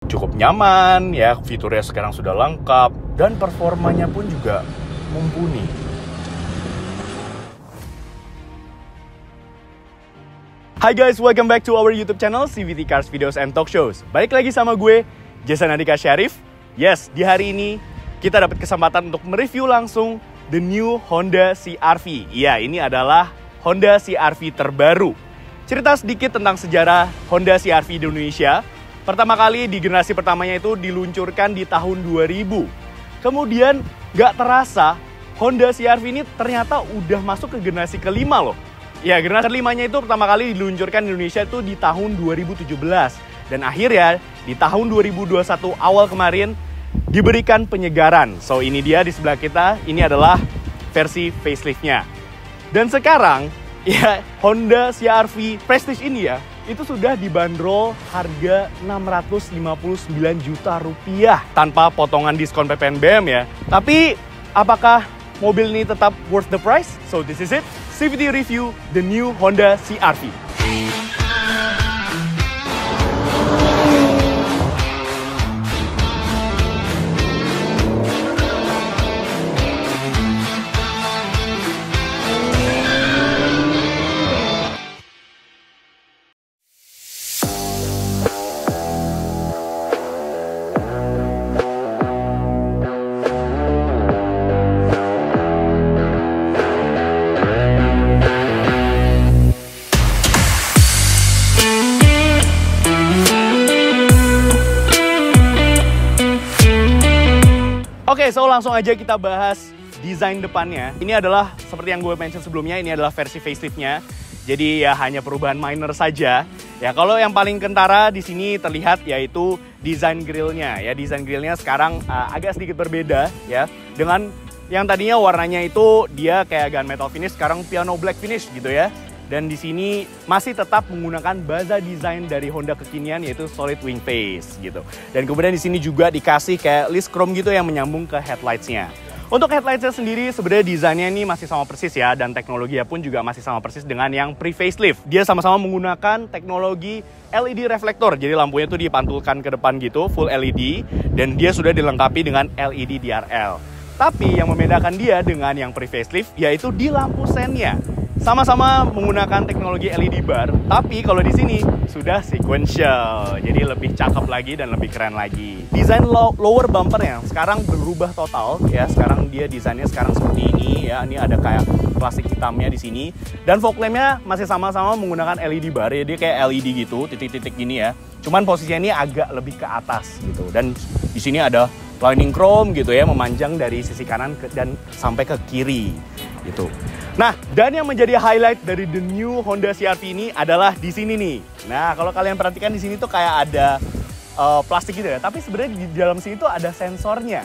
cukup nyaman ya, fiturnya sekarang sudah lengkap dan performanya pun juga mumpuni. Hai guys, welcome back to our YouTube channel CVT Cars Videos and Talk Shows. Balik lagi sama gue, Jason Andika Syarif. Yes, di hari ini kita dapat kesempatan untuk mereview langsung the new Honda CR-V. Iya, ini adalah Honda CR-V terbaru. Cerita sedikit tentang sejarah Honda CR-V di Indonesia. Pertama kali di generasi pertamanya itu diluncurkan di tahun 2000. Kemudian gak terasa Honda CR-V ini ternyata udah masuk ke generasi kelima loh. Ya, generasi kelimanya itu pertama kali diluncurkan di Indonesia itu di tahun 2017. Dan akhirnya di tahun 2021 awal kemarin diberikan penyegaran. So ini dia di sebelah kita, ini adalah versi facelift-nya. Dan sekarang ya Honda CR-V Prestige ini ya, itu sudah dibanderol harga 659 juta rupiah tanpa potongan diskon PPNBM ya. Tapi apakah mobil ini tetap worth the price? So this is it, CVT review the new Honda CR-V. Oke, so langsung aja kita bahas desain depannya. Ini adalah seperti yang gue mention sebelumnya, ini adalah versi facelift-nya. Jadi ya hanya perubahan minor saja. Ya kalau yang paling kentara di sini terlihat yaitu desain grillnya. Ya desain grillnya sekarang agak sedikit berbeda ya. Dengan yang tadinya warnanya itu dia kayak gunmetal finish, sekarang piano black finish gitu ya. Dan di sini masih tetap menggunakan baza desain dari Honda kekinian yaitu solid wing face gitu. Dan kemudian di sini juga dikasih kayak list chrome gitu yang menyambung ke headlights-nya. Untuk headlights-nya sendiri sebenarnya desainnya ini masih sama persis ya, dan teknologinya pun juga masih sama persis dengan yang pre-facelift. Dia sama-sama menggunakan teknologi LED reflektor. Jadi lampunya tuh dipantulkan ke depan gitu, full LED, dan dia sudah dilengkapi dengan LED DRL. Tapi yang membedakan dia dengan yang pre-facelift yaitu di lampu sennya. Sama-sama menggunakan teknologi LED bar, tapi kalau di sini sudah sequential, jadi lebih cakep lagi dan lebih keren lagi. Desain lower bumpernya sekarang berubah total ya. Sekarang dia desainnya sekarang seperti ini ya. Ini ada kayak plastik hitamnya di sini, dan fog lampnya masih sama-sama menggunakan LED bar ya. Dia kayak LED gitu, titik-titik gini ya. Cuman posisinya ini agak lebih ke atas gitu. Dan di sini ada lining chrome gitu ya, memanjang dari sisi kanan dan sampai ke kiri gitu. Nah, dan yang menjadi highlight dari the new Honda CR-V ini adalah di sini nih. Nah, kalau kalian perhatikan di sini tuh kayak ada plastik gitu ya, tapi sebenarnya di dalam sini tuh ada sensornya.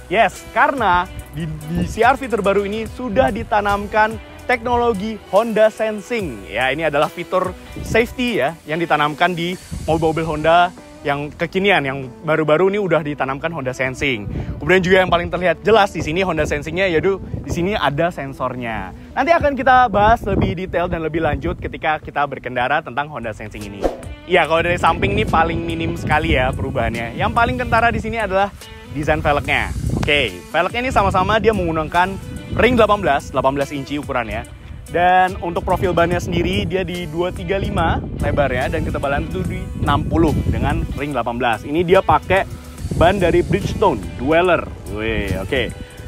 Yes, karena di CR-V terbaru ini sudah ditanamkan teknologi Honda Sensing. Ya, ini adalah fitur safety ya yang ditanamkan di mobil-mobil Honda yang kekinian, yang baru-baru ini udah ditanamkan Honda Sensing. Kemudian juga yang paling terlihat jelas di sini Honda Sensingnya, yaitu di sini ada sensornya. Nanti akan kita bahas lebih detail dan lebih lanjut ketika kita berkendara tentang Honda Sensing ini. Iya, kalau dari samping ini paling minim sekali ya perubahannya. Yang paling kentara di sini adalah desain velgnya. Oke, velgnya ini sama-sama dia menggunakan ring 18 inci ukurannya. Dan untuk profil bannya sendiri dia di 235 lebarnya dan ketebalan itu di 60 dengan ring 18. Ini dia pakai ban dari Bridgestone Dweller. Wih, oke.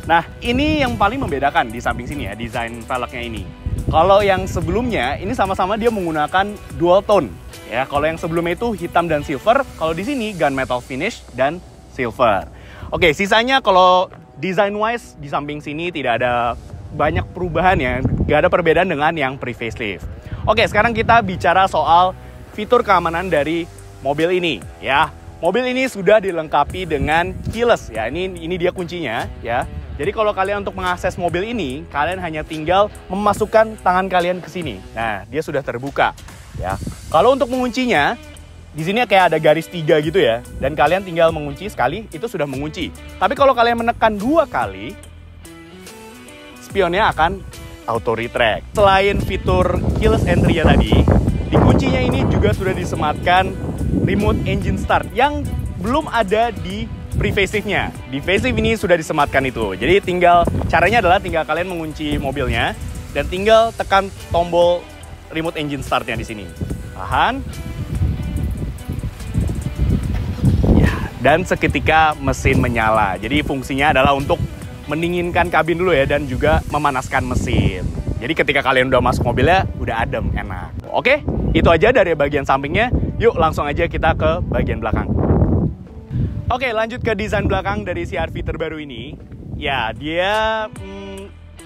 Nah, ini yang paling membedakan di samping sini ya, desain velgnya ini. Kalau yang sebelumnya ini sama-sama dia menggunakan dual tone. Ya, kalau yang sebelumnya itu hitam dan silver, kalau di sini gunmetal finish dan silver. Oke, sisanya kalau design wise di samping sini tidak ada banyak perubahan ya, gak ada perbedaan dengan yang pre-facelift. Oke, sekarang kita bicara soal fitur keamanan dari mobil ini ya. Mobil ini sudah dilengkapi dengan keyless ya. Ini dia kuncinya ya. Jadi kalau kalian untuk mengakses mobil ini, kalian hanya tinggal memasukkan tangan kalian ke sini. Nah, dia sudah terbuka ya. Kalau untuk menguncinya, di sini kayak ada garis 3 gitu ya. Dan kalian tinggal mengunci sekali, itu sudah mengunci. Tapi kalau kalian menekan 2 kali, spionnya akan auto retract. Selain fitur keyless entry ya tadi, di kuncinya ini juga sudah disematkan remote engine start yang belum ada di pre-facelift-nya. Di facelift ini sudah disematkan itu. Jadi caranya adalah tinggal kalian mengunci mobilnya dan tinggal tekan tombol remote engine start-nya di sini. Tahan. Ya, dan seketika mesin menyala. Jadi fungsinya adalah untuk mendinginkan kabin dulu ya dan juga memanaskan mesin. Jadi ketika kalian udah masuk mobilnya udah adem, enak. Oke, itu aja dari bagian sampingnya. Yuk langsung aja kita ke bagian belakang. Oke, lanjut ke desain belakang dari CR-V terbaru ini. Ya, dia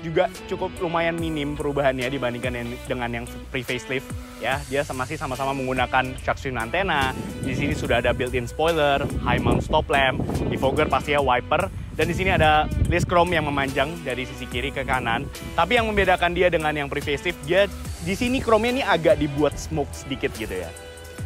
juga cukup lumayan minim perubahannya dibandingkan dengan yang pre-facelift. Ya, dia masih sama-sama menggunakan sharkfin antena. Di sini sudah ada built-in spoiler, high mount stop lamp, defogger pastinya wiper, dan di sini ada list chrome yang memanjang dari sisi kiri ke kanan. Tapi yang membedakan dia dengan yang pre-facelift, dia di sini chrome-nya ini agak dibuat smoke sedikit gitu ya.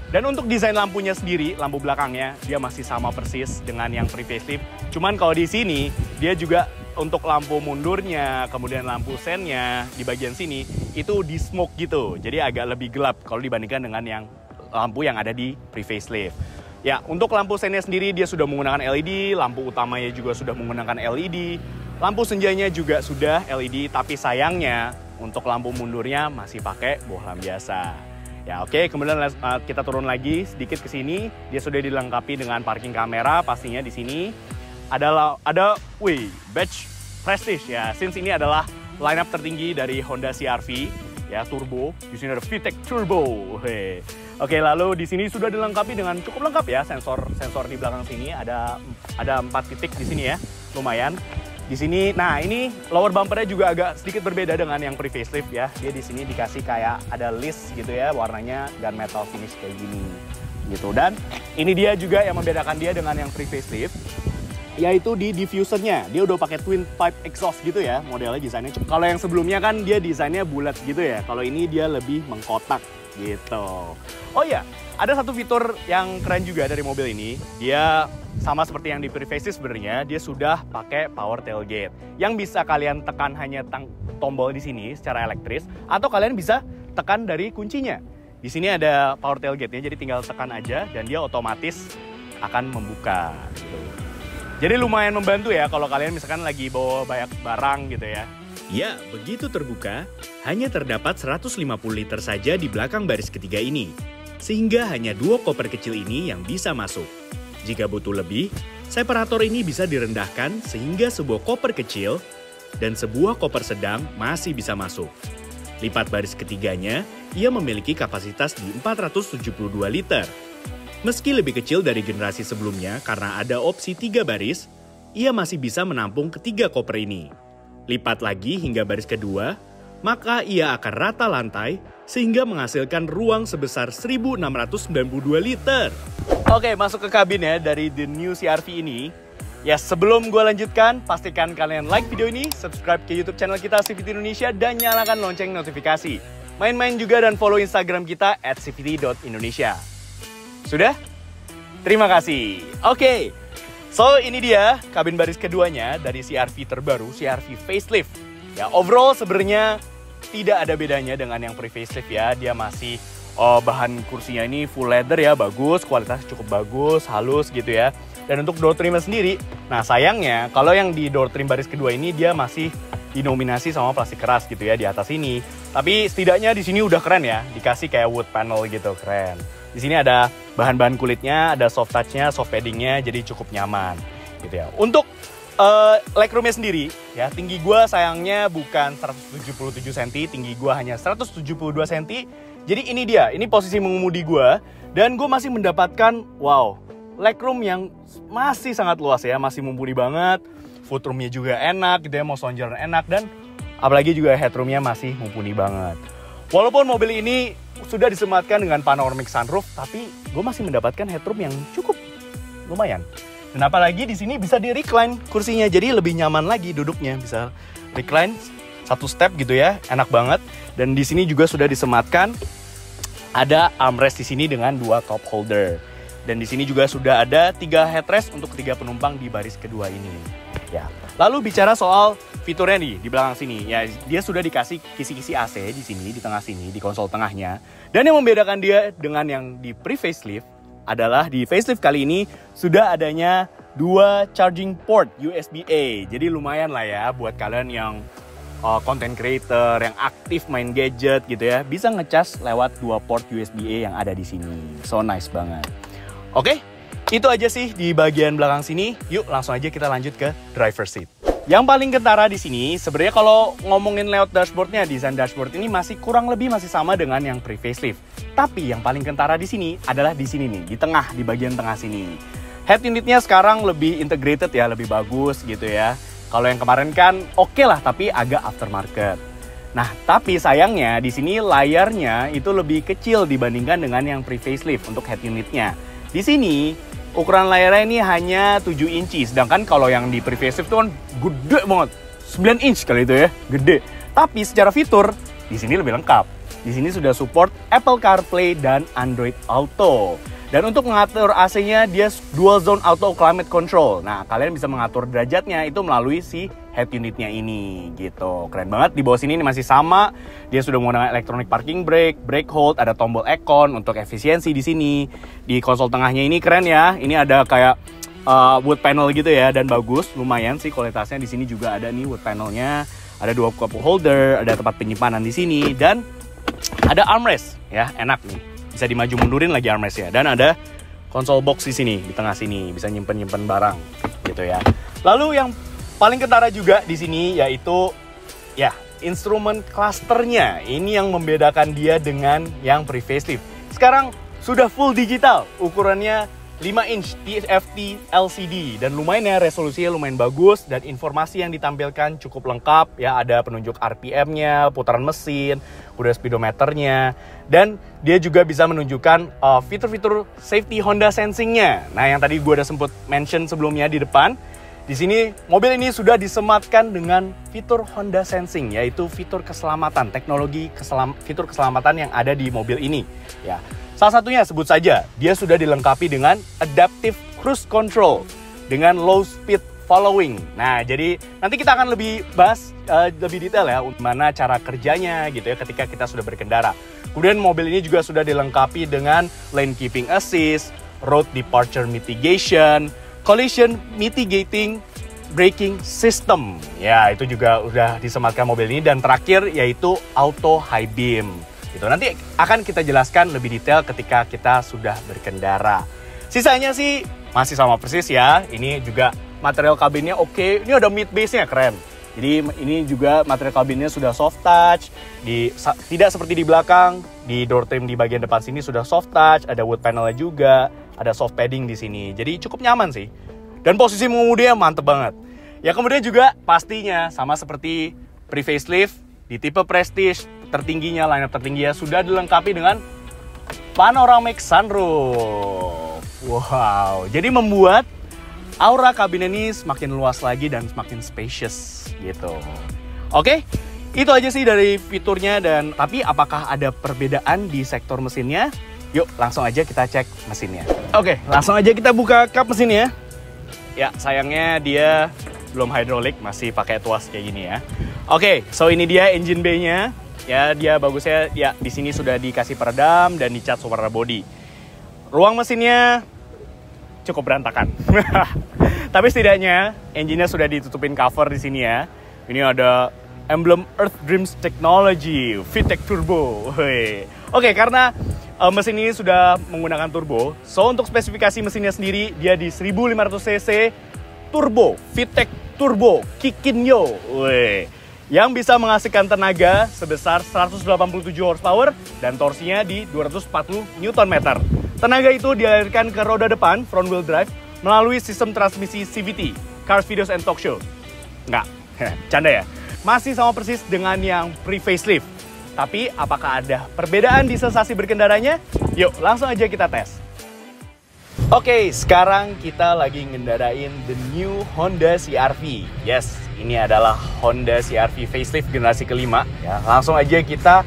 Dan untuk desain lampunya sendiri, lampu belakangnya dia masih sama persis dengan yang pre-facelift. Cuman kalau di sini dia juga untuk lampu mundurnya, kemudian lampu sennya di bagian sini itu di smoke gitu. Jadi agak lebih gelap kalau dibandingkan dengan yang lampu yang ada di pre-facelift. Ya, untuk lampu sennya sendiri dia sudah menggunakan LED, lampu utamanya juga sudah menggunakan LED, lampu senjanya juga sudah LED, tapi sayangnya untuk lampu mundurnya masih pakai bohlam biasa. Ya oke, kemudian kita turun lagi sedikit ke sini. Dia sudah dilengkapi dengan parking kamera pastinya di sini. Ada badge Prestige ya. Since ini adalah lineup tertinggi dari Honda CR-V ya, turbo. Di sini ada VTEC Turbo. Oke, lalu di sini sudah dilengkapi dengan cukup lengkap ya sensor di belakang sini. Ada 4 titik di sini ya, lumayan. Di sini, nah ini lower bumpernya juga agak sedikit berbeda dengan yang pre-facelift ya. Dia di sini dikasih kayak ada list gitu ya, warnanya gunmetal finish kayak gini gitu. Dan ini dia juga yang membedakan dia dengan yang pre-facelift, yaitu di diffusernya. Dia udah pakai twin pipe exhaust gitu ya, modelnya desainnya. Kalau yang sebelumnya kan dia desainnya bulat gitu ya. Kalau ini dia lebih mengkotak gitu. Oh iya, ada satu fitur yang keren juga dari mobil ini. Dia sama seperti yang di pre-facelift sebenarnya, dia sudah pakai power tailgate yang bisa kalian tekan hanya tombol di sini secara elektris, atau kalian bisa tekan dari kuncinya. Di sini ada power tailgate-nya, jadi tinggal tekan aja dan dia otomatis akan membuka. Gitu. Jadi lumayan membantu ya kalau kalian misalkan lagi bawa banyak barang gitu ya. Ya, begitu terbuka, hanya terdapat 150 liter saja di belakang baris ketiga ini, sehingga hanya 2 koper kecil ini yang bisa masuk. Jika butuh lebih, separator ini bisa direndahkan sehingga sebuah koper kecil dan sebuah koper sedang masih bisa masuk. Lipat baris ketiganya, ia memiliki kapasitas di 472 liter. Meski lebih kecil dari generasi sebelumnya karena ada opsi 3 baris, ia masih bisa menampung ketiga koper ini. Lipat lagi hingga baris kedua, maka ia akan rata lantai sehingga menghasilkan ruang sebesar 1692 liter. Oke, masuk ke kabin ya dari the new CR-V ini. Ya, sebelum gue lanjutkan, pastikan kalian like video ini, subscribe ke YouTube channel kita CVT Indonesia, dan nyalakan lonceng notifikasi. Main-main juga dan follow Instagram kita @cvt.indonesia. Sudah? Terima kasih. Oke, so ini dia kabin baris keduanya dari CR-V terbaru, CR-V facelift. Ya, overall sebenarnya tidak ada bedanya dengan yang pre-facelift ya. Dia masih bahan kursinya ini full leather ya, bagus, kualitasnya cukup bagus, halus gitu ya. Dan untuk door trimnya sendiri, nah sayangnya kalau yang di door trim baris kedua ini dia masih dinominasi sama plastik keras gitu ya di atas ini. Tapi setidaknya di sini udah keren ya, dikasih kayak wood panel gitu, keren. Di sini ada bahan-bahan kulitnya, ada soft touch-nya, soft padding-nya, jadi cukup nyaman gitu ya. Untuk legroomnya sendiri, ya tinggi gue sayangnya bukan 177 cm, tinggi gue hanya 172 cm. Jadi ini dia, ini posisi mengemudi gue, dan gue masih mendapatkan, wow, legroom yang masih sangat luas ya, masih mumpuni banget. Footroomnya juga enak gitu ya, mau sonjoran enak, dan apalagi juga headroomnya masih mumpuni banget. Walaupun mobil ini sudah disematkan dengan panoramic sunroof, tapi gue masih mendapatkan headroom yang cukup lumayan. Dan apalagi di sini bisa di recline kursinya, jadi lebih nyaman lagi duduknya, bisa recline satu step gitu ya, enak banget. Dan di sini juga sudah disematkan ada armrest di sini dengan 2 cup holder. Dan di sini juga sudah ada 3 headrest untuk 3 penumpang di baris kedua ini. Ya. Lalu bicara soal fiturnya nih di belakang sini, ya dia sudah dikasih kisi-kisi AC di sini, di tengah sini, di konsol tengahnya. Dan yang membedakan dia dengan yang di pre-facelift adalah di facelift kali ini sudah adanya 2 charging port USB-A. Jadi lumayan lah ya buat kalian yang content creator, yang aktif main gadget gitu ya, bisa ngecas lewat 2 port USB-A yang ada di sini. So nice banget. Oke, itu aja sih di bagian belakang sini. Yuk langsung aja kita lanjut ke driver seat. Yang paling kentara di sini sebenarnya kalau ngomongin layout dashboardnya, desain dashboard ini masih kurang lebih masih sama dengan yang pre-facelift. Tapi yang paling kentara di sini adalah di sini nih, di tengah, di bagian tengah sini. Head unitnya sekarang lebih integrated ya, lebih bagus gitu ya. Kalau yang kemarin kan oke lah, tapi agak aftermarket. Nah, tapi sayangnya di sini layarnya itu lebih kecil dibandingkan dengan yang pre-facelift untuk head unitnya. Di sini ukuran layarnya ini hanya 7 inci, sedangkan kalau yang di pre-facelift itu kan gede banget, 9 inch kali itu ya, gede. Tapi secara fitur di sini lebih lengkap. Di sini sudah support Apple CarPlay dan Android Auto. Dan untuk mengatur AC-nya dia dual zone auto climate control. Nah, kalian bisa mengatur derajatnya itu melalui si head unitnya ini gitu. Keren banget. Di bawah sini ini masih sama. Dia sudah menggunakan electronic parking brake, brake hold, ada tombol econ untuk efisiensi di sini. Di konsol tengahnya ini keren ya. Ini ada kayak wood panel gitu ya, dan bagus, lumayan sih kualitasnya. Di sini juga ada nih wood panelnya. Ada 2 cup holder, ada tempat penyimpanan di sini, dan ada armrest ya, enak nih. Bisa dimaju mundurin lagi armrest ya. Dan ada console box di sini, di tengah sini, bisa nyimpen barang gitu ya. Lalu yang paling kentara juga di sini yaitu ya instrumen clusternya. Ini yang membedakan dia dengan yang pre-facelift. Sekarang sudah full digital, ukurannya 5 inch TFT LCD, dan lumayan ya, resolusinya lumayan bagus, dan informasi yang ditampilkan cukup lengkap ya. Ada penunjuk RPM-nya, putaran mesin, udah speedometernya, dan dia juga bisa menunjukkan fitur-fitur safety Honda Sensing-nya. Nah, yang tadi gue udah sempat mention sebelumnya di depan, di sini mobil ini sudah disematkan dengan fitur Honda Sensing, yaitu fitur keselamatan, teknologi fitur keselamatan yang ada di mobil ini ya. Salah satunya sebut saja, dia sudah dilengkapi dengan Adaptive Cruise Control dengan Low Speed Following. Nah, jadi nanti kita akan lebih bahas lebih detail ya, gimana cara kerjanya gitu ya ketika kita sudah berkendara. Kemudian mobil ini juga sudah dilengkapi dengan Lane Keeping Assist, Road Departure Mitigation, Collision Mitigating Braking System. Ya, itu juga udah disematkan mobil ini. Dan terakhir yaitu Auto High Beam. Gitu. Nanti akan kita jelaskan lebih detail ketika kita sudah berkendara. Sisanya sih masih sama persis ya. Ini juga material kabinnya oke. Ini ada mid base-nya, keren. Jadi ini juga material kabinnya sudah soft touch. Tidak seperti di belakang. Di door trim di bagian depan sini sudah soft touch. Ada wood panelnya juga. Ada soft padding di sini. Jadi cukup nyaman sih. Dan posisi mengemudinya mantep banget. Ya, kemudian juga pastinya sama seperti pre-facelift di tipe Prestige tertingginya, lineup tertingginya sudah dilengkapi dengan panoramic sunroof. Wow, jadi membuat aura kabin ini semakin luas lagi dan semakin spacious gitu. Oke, itu aja sih dari fiturnya. Dan tapi apakah ada perbedaan di sektor mesinnya? Yuk langsung aja kita cek mesinnya. Oke, langsung aja kita buka kap mesinnya. Ya, sayangnya dia belum hidrolik, masih pakai tuas kayak gini ya. Oke, so ini dia engine bay-nya. Ya, dia bagusnya ya di sini sudah dikasih peredam dan dicat warna body. Ruang mesinnya cukup berantakan. Tapi setidaknya engine-nya sudah ditutupin cover di sini ya. Ini ada emblem Earth Dreams Technology, VTEC Turbo. Oke, karena mesin ini sudah menggunakan turbo, so untuk spesifikasi mesinnya sendiri dia di 1500 cc turbo, VTEC Turbo Kikinyo. Yang bisa menghasilkan tenaga sebesar 187 horsepower dan torsinya di 240 Nm. Tenaga itu dialirkan ke roda depan front wheel drive melalui sistem transmisi CVT, Cars Videos and Talk Show. Enggak, canda ya. Masih sama persis dengan yang pre-facelift. Tapi apakah ada perbedaan di sensasi berkendaranya? Yuk langsung aja kita tes. Oke, sekarang kita lagi ngendarain the new Honda CR-V. Yes, ini adalah Honda CR-V facelift generasi kelima. Ya, langsung aja kita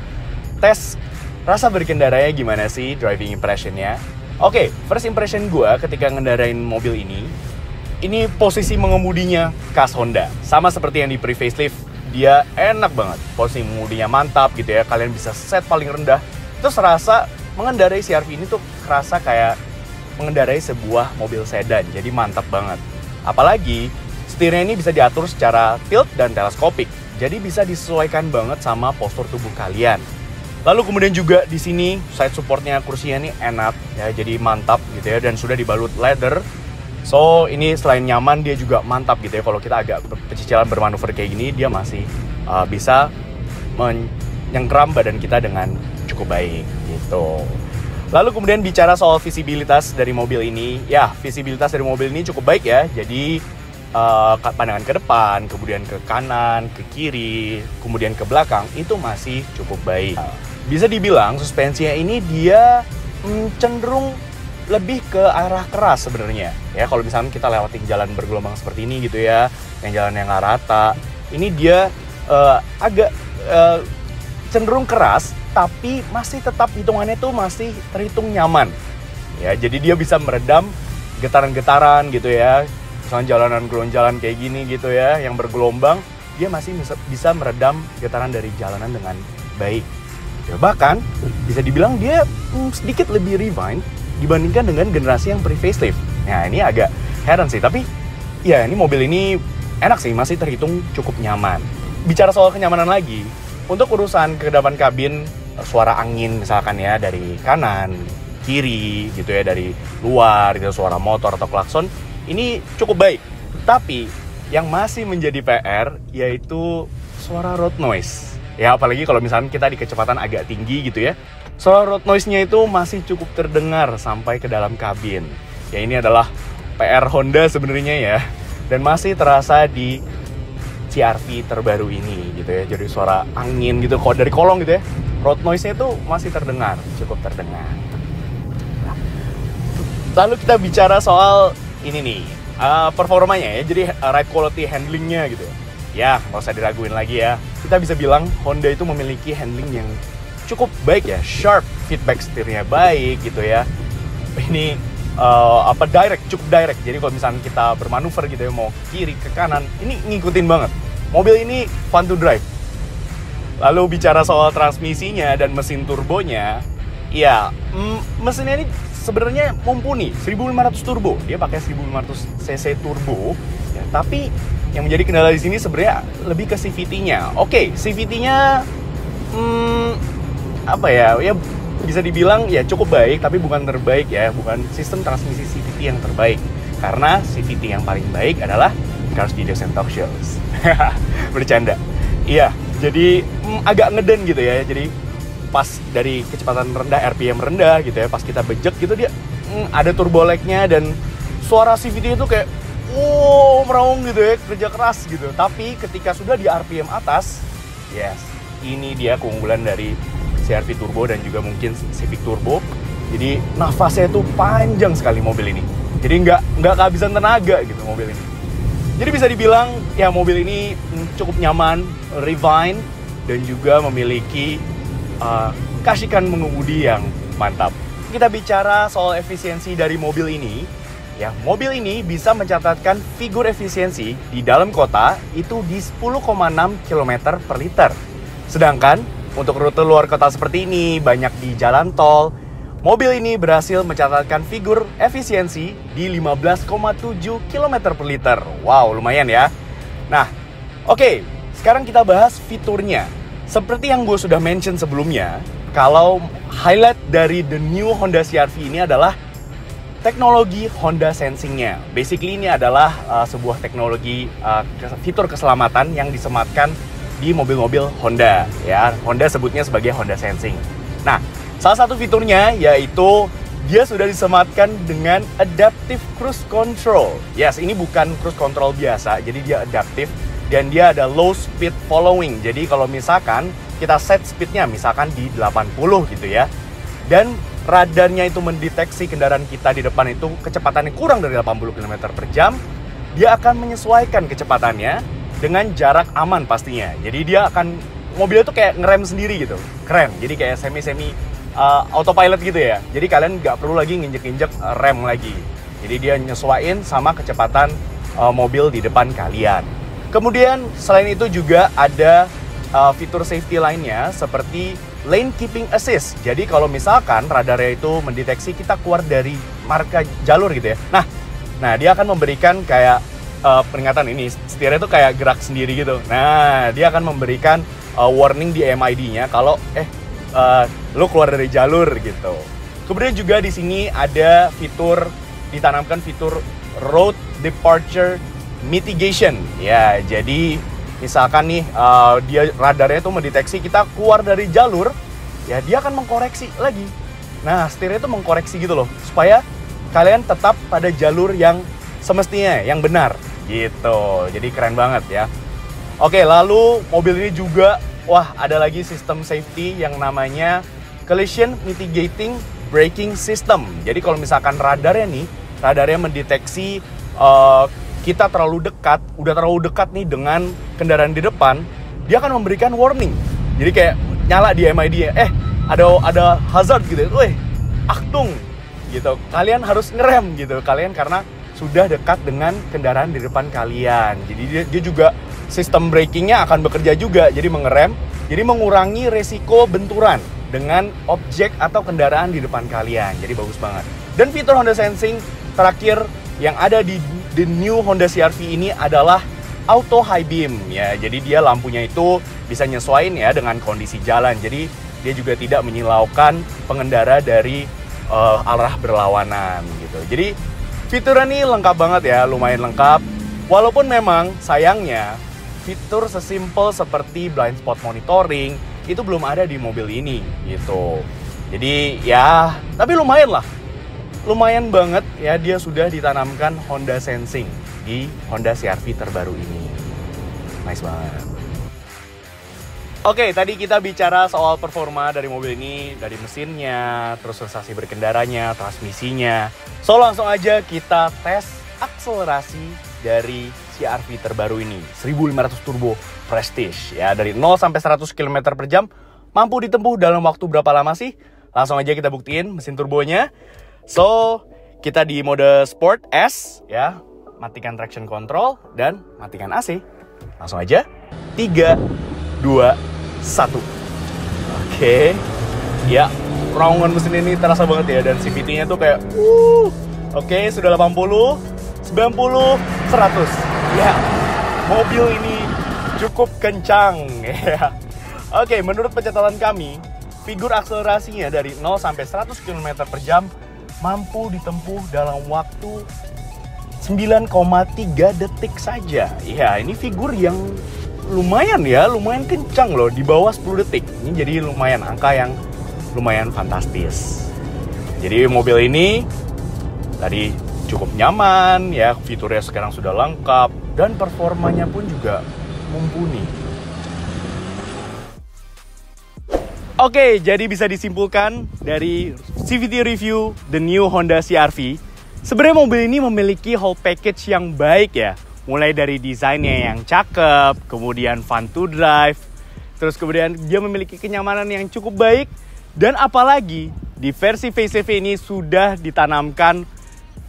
tes rasa berkendaranya gimana sih, driving impressionnya. Oke, first impression gue ketika ngendarain mobil ini posisi mengemudinya khas Honda. Sama seperti yang di pre-facelift, dia enak banget. Posisi mengemudinya mantap gitu ya, kalian bisa set paling rendah. Terus rasa mengendarai CR-V ini tuh kerasa kayak mengendarai sebuah mobil sedan. Jadi mantap banget. Apalagi setirnya ini bisa diatur secara tilt dan teleskopik. Jadi bisa disesuaikan banget sama postur tubuh kalian. Lalu kemudian juga di sini side supportnya kursinya ini enak ya, jadi mantap gitu ya, dan sudah dibalut leather. So ini selain nyaman dia juga mantap gitu ya. Kalau kita agak pecicilan bermanuver kayak gini, dia masih bisa menyengkram badan kita dengan cukup baik gitu. Lalu kemudian bicara soal visibilitas dari mobil ini, ya visibilitas dari mobil ini cukup baik ya. Jadi pandangan ke depan, kemudian ke kanan, ke kiri, kemudian ke belakang itu masih cukup baik. Bisa dibilang suspensinya ini dia cenderung lebih ke arah keras sebenarnya ya. Kalau misalnya kita lewatin jalan bergelombang seperti ini gitu ya, yang jalan yang nggak rata, ini dia agak cenderung keras, tapi masih tetap hitungannya tuh masih terhitung nyaman ya. Jadi dia bisa meredam getaran-getaran gitu ya. Misalnya jalanan jalan kayak gini gitu ya, yang bergelombang, dia masih bisa meredam getaran dari jalanan dengan baik. Ya, bahkan bisa dibilang dia sedikit lebih refined dibandingkan dengan generasi yang pre-facelift. Nah ini agak heran sih, tapi ya ini mobil ini enak sih, masih terhitung cukup nyaman. Bicara soal kenyamanan lagi, untuk urusan kekedaman kabin, suara angin misalkan ya dari kanan, kiri gitu ya, dari luar gitu, suara motor atau klakson, ini cukup baik. Tapi yang masih menjadi PR yaitu suara road noise. Ya apalagi kalau misalnya kita di kecepatan agak tinggi gitu ya, suara road noise-nya itu masih cukup terdengar sampai ke dalam kabin. Ya ini adalah PR Honda sebenarnya ya, dan masih terasa di CR-V terbaru ini gitu ya. Jadi suara angin gitu kalau dari kolong gitu ya, road noise-nya itu masih terdengar, cukup terdengar. Lalu kita bicara soal ini nih, performanya ya. Jadi ride quality handlingnya gitu ya, nggak usah diraguin lagi ya. Kita bisa bilang Honda itu memiliki handling yang cukup baik ya, sharp, feedback setirnya baik gitu ya. Ini cukup direct. Jadi kalau misalnya kita bermanuver gitu ya, mau kiri ke kanan, ini ngikutin banget. Mobil ini fun to drive. Lalu bicara soal transmisinya dan mesin turbonya, ya mesinnya ini sebenarnya mumpuni, 1500 turbo. Dia pakai 1500 cc turbo ya, tapi yang menjadi kendala di sini sebenarnya lebih ke CVT-nya. Oke, CVT-nya ya bisa dibilang ya cukup baik, tapi bukan terbaik ya, bukan sistem transmisi CVT yang terbaik. Karena CVT yang paling baik adalah Cars Videos and Talk Shows. Bercanda. Iya, jadi agak ngeden gitu ya. Jadi pas dari kecepatan rendah, RPM rendah gitu ya, pas kita bejek gitu dia ada turbo lag-nya, dan suara CVT itu kayak meraung gitu ya, kerja keras gitu. Tapi ketika sudah di RPM atas, yes, ini dia keunggulan dari CR-V Turbo dan juga mungkin Civic Turbo. Jadi nafasnya itu panjang sekali mobil ini. Jadi nggak kehabisan tenaga gitu mobil ini. Jadi bisa dibilang ya mobil ini cukup nyaman, refined, dan juga memiliki kasihkan mengemudi yang mantap. Kita bicara soal efisiensi dari mobil ini, ya mobil ini bisa mencatatkan figur efisiensi di dalam kota itu di 10,6 km per liter. Sedangkan untuk rute luar kota seperti ini, banyak di jalan tol, mobil ini berhasil mencatatkan figur efisiensi di 15,7 km per liter. Wow, lumayan ya. Nah, oke, sekarang kita bahas fiturnya. Seperti yang gue sudah mention sebelumnya, kalau highlight dari the new Honda CR-V ini adalah teknologi Honda Sensing-nya. Basically ini adalah sebuah teknologi fitur keselamatan yang disematkan di mobil-mobil Honda ya. Honda sebutnya sebagai Honda Sensing. Nah, salah satu fiturnya yaitu dia sudah disematkan dengan Adaptive Cruise Control. Yes, ini bukan cruise control biasa, jadi dia adaptif dan dia ada low speed following. Jadi kalau misalkan kita set speednya misalkan di 80 gitu ya, dan radarnya itu mendeteksi kendaraan kita di depan itu kecepatannya kurang dari 80 km per jam, dia akan menyesuaikan kecepatannya dengan jarak aman pastinya. Jadi dia akan, mobilnya tuh kayak ngerem sendiri gitu, keren. Jadi kayak semi autopilot gitu ya. Jadi kalian nggak perlu lagi nginjek-injek rem lagi. Jadi dia nyesuaiin sama kecepatan mobil di depan kalian. Kemudian selain itu juga ada fitur safety lainnya seperti Lane Keeping Assist. Jadi kalau misalkan radarnya itu mendeteksi kita keluar dari marka jalur gitu ya. Nah dia akan memberikan kayak peringatan ini, setirnya itu kayak gerak sendiri gitu. Nah dia akan memberikan warning di MID-nya kalau lo keluar dari jalur gitu. Kemudian juga di sini ada ditanamkan fitur road departure mitigation. Ya, jadi misalkan nih dia radarnya tuh mendeteksi kita keluar dari jalur, ya dia akan mengkoreksi lagi. Nah, setirnya itu mengkoreksi gitu loh, supaya kalian tetap pada jalur yang semestinya, yang benar gitu. Jadi keren banget ya. Oke, lalu mobil ini juga, ada lagi sistem safety yang namanya collision mitigating braking system. Jadi kalau misalkan radarnya mendeteksi kita udah terlalu dekat nih dengan kendaraan di depan, dia akan memberikan warning. Jadi kayak nyala di MID-nya, ada hazard gitu, Achtung gitu. Kalian harus ngerem gitu, karena sudah dekat dengan kendaraan di depan kalian. Jadi dia juga sistem brakingnya akan bekerja juga, jadi mengerem, jadi mengurangi resiko benturan dengan objek atau kendaraan di depan kalian. Jadi bagus banget. Dan fitur Honda Sensing terakhir yang ada di the new Honda CR-V ini adalah auto high beam ya. Jadi dia lampunya itu bisa nyesuaiin ya dengan kondisi jalan. Jadi dia juga tidak menyilaukan pengendara dari arah berlawanan gitu. Jadi fiturnya ini lengkap banget ya, lumayan lengkap. Walaupun memang sayangnya fitur sesimpel seperti blind spot monitoring itu belum ada di mobil ini gitu. Jadi ya, tapi lumayan banget ya, dia sudah ditanamkan Honda Sensing di Honda CR-V terbaru ini. Nice banget. Oke, tadi kita bicara soal performa dari mobil ini, dari mesinnya, terus sensasi berkendaranya, transmisinya. So langsung aja kita tes akselerasi dari CR-V terbaru ini, 1500 Turbo Prestige ya. Dari 0 sampai 100 km per jam mampu ditempuh dalam waktu berapa lama sih? Langsung aja kita buktiin mesin turbonya. So, kita di mode Sport S ya, matikan traction control dan matikan AC. Langsung aja. 3, 2, 1. Oke. Ya, raungan mesin ini terasa banget ya, dan CVT-nya tuh kayak Oke, sudah 80, 90, 100. Ya, mobil ini cukup kencang ya. Oke, menurut pencatatan kami, figur akselerasinya dari 0 sampai 100 km per jam mampu ditempuh dalam waktu 9,3 detik saja. Ya, ini figur yang lumayan kencang loh, di bawah 10 detik. Ini jadi lumayan, angka yang lumayan fantastis. Jadi mobil ini tadi cukup nyaman ya, fiturnya sekarang sudah lengkap dan performanya pun juga mumpuni. Oke, jadi bisa disimpulkan dari CVT review the new Honda CR-V, sebenarnya mobil ini memiliki whole package yang baik ya. Mulai dari desainnya yang cakep, kemudian fun to drive, terus kemudian dia memiliki kenyamanan yang cukup baik, dan apalagi di versi facelift ini sudah ditanamkan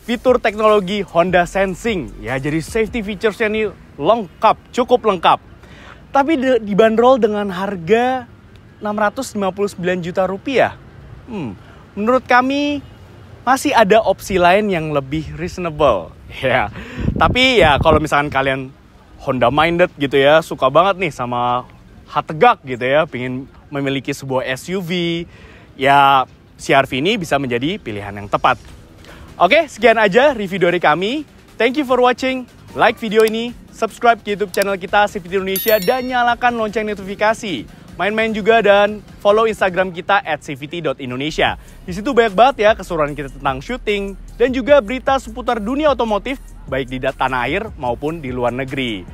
fitur teknologi Honda Sensing ya. Jadi safety features-nya ini lengkap, cukup lengkap. Tapi dibanderol dengan harga 659 juta rupiah. Menurut kami masih ada opsi lain yang lebih reasonable ya. Tapi ya kalau misalkan kalian Honda minded gitu ya, suka banget nih sama hak tegak gitu ya, pengen memiliki sebuah SUV, ya CR-V ini bisa menjadi pilihan yang tepat. Oke, sekian aja review dari kami. Thank you for watching. Like video ini, subscribe ke YouTube channel kita CVT Indonesia, dan nyalakan lonceng notifikasi. Main-main juga dan follow Instagram kita @cvt.indonesia. Di situ banyak banget ya keseruan kita tentang syuting dan juga berita seputar dunia otomotif, baik di tanah air maupun di luar negeri.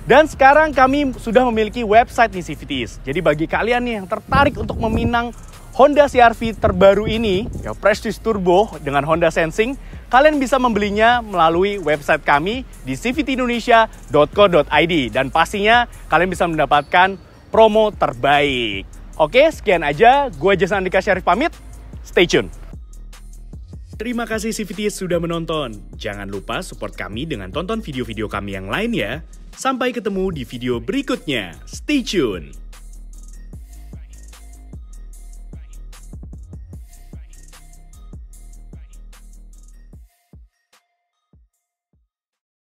Dan sekarang kami sudah memiliki website nih CVTs. Jadi bagi kalian nih yang tertarik untuk meminang Honda CR-V terbaru ini, ya Prestige Turbo dengan Honda Sensing, kalian bisa membelinya melalui website kami di cvtindonesia.co.id, dan pastinya kalian bisa mendapatkan promo terbaik. Oke, sekian aja. Gue Jason Andika Syarif pamit. Stay tune. Terima kasih CVT sudah menonton. Jangan lupa support kami dengan tonton video-video kami yang lain ya. Sampai ketemu di video berikutnya. Stay tune.